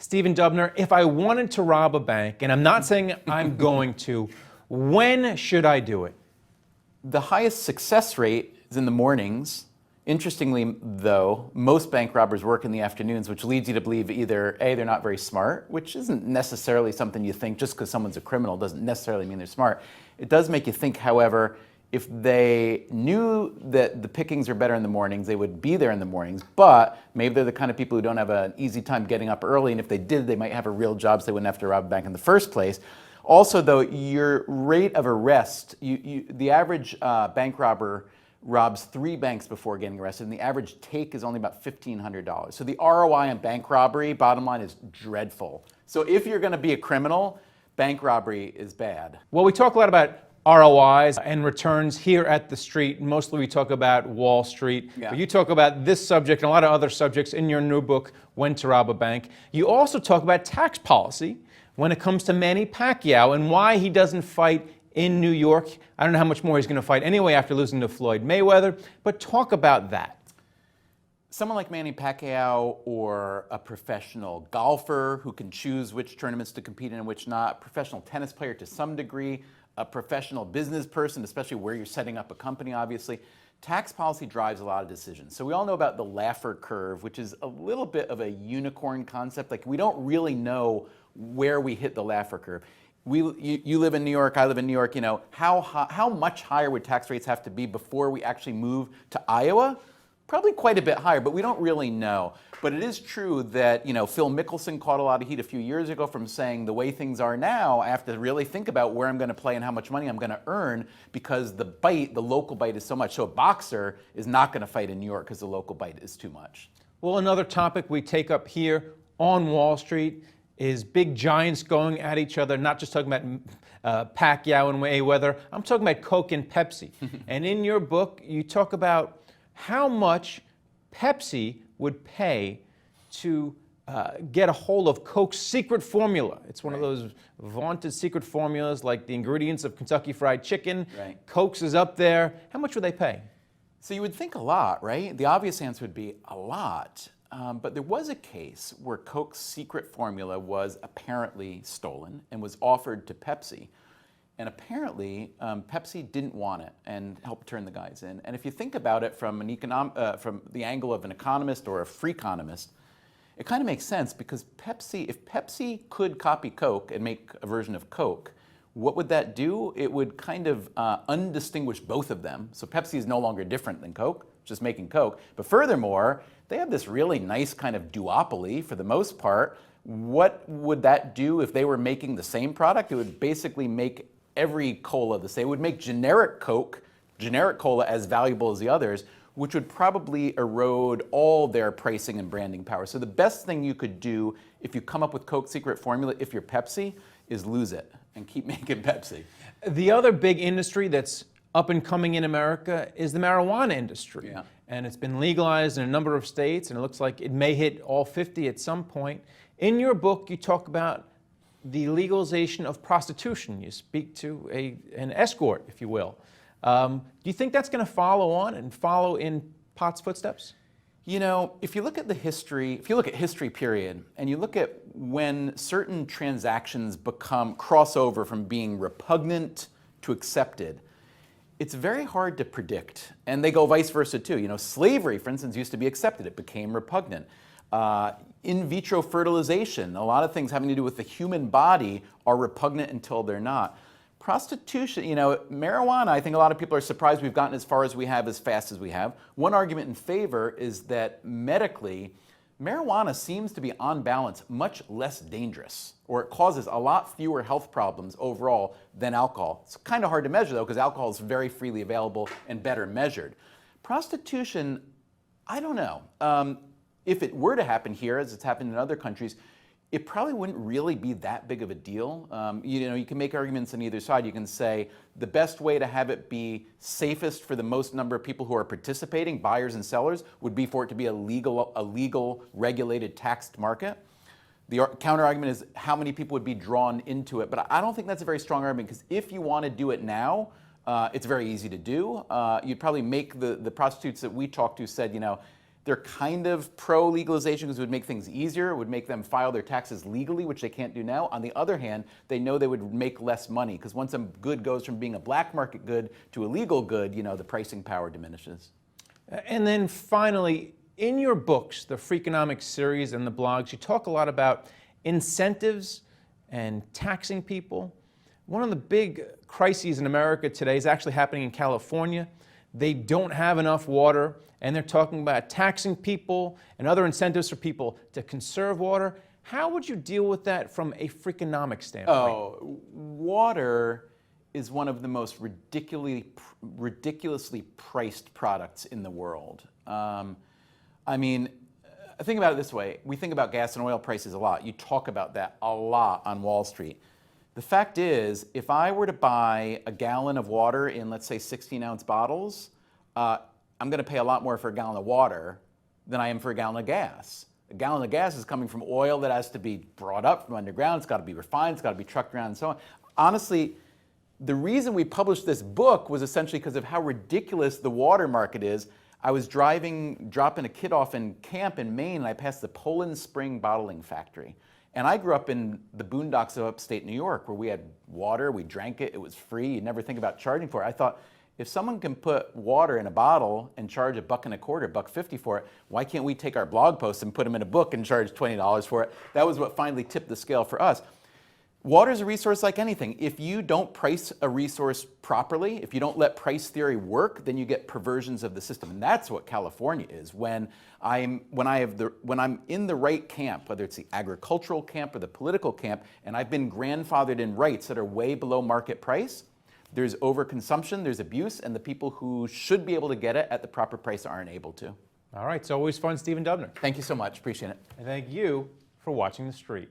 Stephen Dubner, if I wanted to rob a bank, and I'm not saying I'm going to, when should I do it? The highest success rate is in the mornings. Interestingly, though, most bank robbers work in the afternoons, which leads you to believe either A, they're not very smart, which isn't necessarily something you think just because someone's a criminal doesn't necessarily mean they're smart. It does make you think, however, if they knew that the pickings are better in the mornings, they would be there in the mornings, but maybe they're the kind of people who don't have an easy time getting up early, and if they did, they might have a real job so they wouldn't have to rob a bank in the first place. Also, though, your rate of arrest, the average bank robber robs 3 banks before getting arrested, and the average take is only about $1,500. So the ROI on bank robbery, bottom line, is dreadful. So if you're going to be a criminal, bank robbery is bad. Well, we talk a lot about ROIs and returns here at the street. Mostly we talk about Wall Street. Yeah. But you talk about this subject and a lot of other subjects in your new book, When to Rob a Bank. You also talk about tax policy when it comes to Manny Pacquiao and why he doesn't fight in New York. I don't know how much more he's going to fight anyway after losing to Floyd Mayweather, but talk about that. Someone like Manny Pacquiao, or a professional golfer who can choose which tournaments to compete in and which not, a professional tennis player to some degree, a professional business person, especially where you're setting up a company, obviously, tax policy drives a lot of decisions. So we all know about the Laffer curve, which is a little bit of a unicorn concept. Like, we don't really know where we hit the Laffer curve. You live in New York, I live in New York, you know, how much higher would tax rates have to be before we actually move to Iowa? Probably quite a bit higher, but we don't really know. But it is true that, you know, Phil Mickelson caught a lot of heat a few years ago from saying the way things are now, I have to really think about where I'm going to play and how much money I'm going to earn because the local bite is so much. So a boxer is not going to fight in New York because the local bite is too much. Well, another topic we take up here on Wall Street is big giants going at each other, not just talking about Pacquiao and Mayweather. I'm talking about Coke and Pepsi. And in your book, you talk about how much Pepsi would pay to get a hold of Coke's secret formula. It's one of those vaunted secret formulas like the ingredients of Kentucky Fried Chicken. Right. Coke's is up there. How much would they pay? So you would think a lot, right? The obvious answer would be a lot. But there was a case where Coke's secret formula was apparently stolen and was offered to Pepsi. And apparently, Pepsi didn't want it and helped turn the guys in. And if you think about it from from the angle of an economist or a freakonomist, it kind of makes sense because if Pepsi could copy Coke and make a version of Coke, what would that do? It would kind of undistinguish both of them. So Pepsi is no longer different than Coke, just making Coke. But furthermore, they have this really nice kind of duopoly for the most part. What would that do if they were making the same product? It would basically make every cola the same. It would make generic Coke, generic cola as valuable as the others, which would probably erode all their pricing and branding power. So the best thing you could do if you come up with Coke's secret formula, if you're Pepsi, is lose it and keep making Pepsi. The other big industry that's up and coming in America is the marijuana industry. Yeah. And it's been legalized in a number of states, and it looks like it may hit all 50 at some point. In your book, you talk about the legalization of prostitution. You speak to an escort, if you will. Do you think that's going to follow on and follow in Pot's footsteps? You know, if you look at history period, and you look at when certain transactions cross over from being repugnant to accepted, it's very hard to predict. And they go vice versa too. You know, slavery, for instance, used to be accepted. It became repugnant. In vitro fertilization, a lot of things having to do with the human body are repugnant until they're not. Prostitution, you know, marijuana, I think a lot of people are surprised we've gotten as far as we have as fast as we have. One argument in favor is that medically, marijuana seems to be on balance much less dangerous, or it causes a lot fewer health problems overall than alcohol. It's kind of hard to measure though, because alcohol is very freely available and better measured. Prostitution, I don't know. If it were to happen here, as it's happened in other countries, it probably wouldn't really be that big of a deal. You know, you can make arguments on either side. You can say the best way to have it be safest for the most number of people who are participating, buyers and sellers, would be for it to be a legal, regulated, taxed market. The counter argument is how many people would be drawn into it. But I don't think that's a very strong argument, because if you want to do it now, it's very easy to do. You'd probably make the prostitutes that we talked to said, you know, They're kind of pro-legalization because it would make things easier. It would make them file their taxes legally, which they can't do now. On the other hand, they know they would make less money because once a good goes from being a black market good to a legal good, the pricing power diminishes. And then finally, in your books, the Freakonomics series and the blogs, you talk a lot about incentives and taxing people. One of the big crises in America today is actually happening in California. They don't have enough water, and they're talking about taxing people and other incentives for people to conserve water. How would you deal with that from a Freakonomics standpoint? Oh, water is one of the most ridiculously priced products in the world. I mean, think about it this way. We think about gas and oil prices a lot. You talk about that a lot on Wall Street. The fact is, if I were to buy a gallon of water in, let's say, 16-ounce bottles, I'm going to pay a lot more for a gallon of water than I am for a gallon of gas. A gallon of gas is coming from oil that has to be brought up from underground. It's got to be refined. It's got to be trucked around and so on. Honestly, the reason we published this book was essentially because of how ridiculous the water market is. I was dropping a kid off in camp in Maine, and I passed the Poland Spring bottling factory. And I grew up in the boondocks of upstate New York where we had water, we drank it, it was free, you never think about charging for it. I thought, if someone can put water in a bottle and charge $1.25, $1.50 for it, why can't we take our blog posts and put them in a book and charge $20 for it? That was what finally tipped the scale for us. Water is a resource like anything. If you don't price a resource properly, if you don't let price theory work, then you get perversions of the system. And that's what California is. When I'm in the right camp, whether it's the agricultural camp or the political camp, and I've been grandfathered in rights that are way below market price, there's overconsumption, there's abuse, and the people who should be able to get it at the proper price aren't able to. All right, it's always fun, Stephen Dubner. Thank you so much. Appreciate it. And thank you for watching The Street.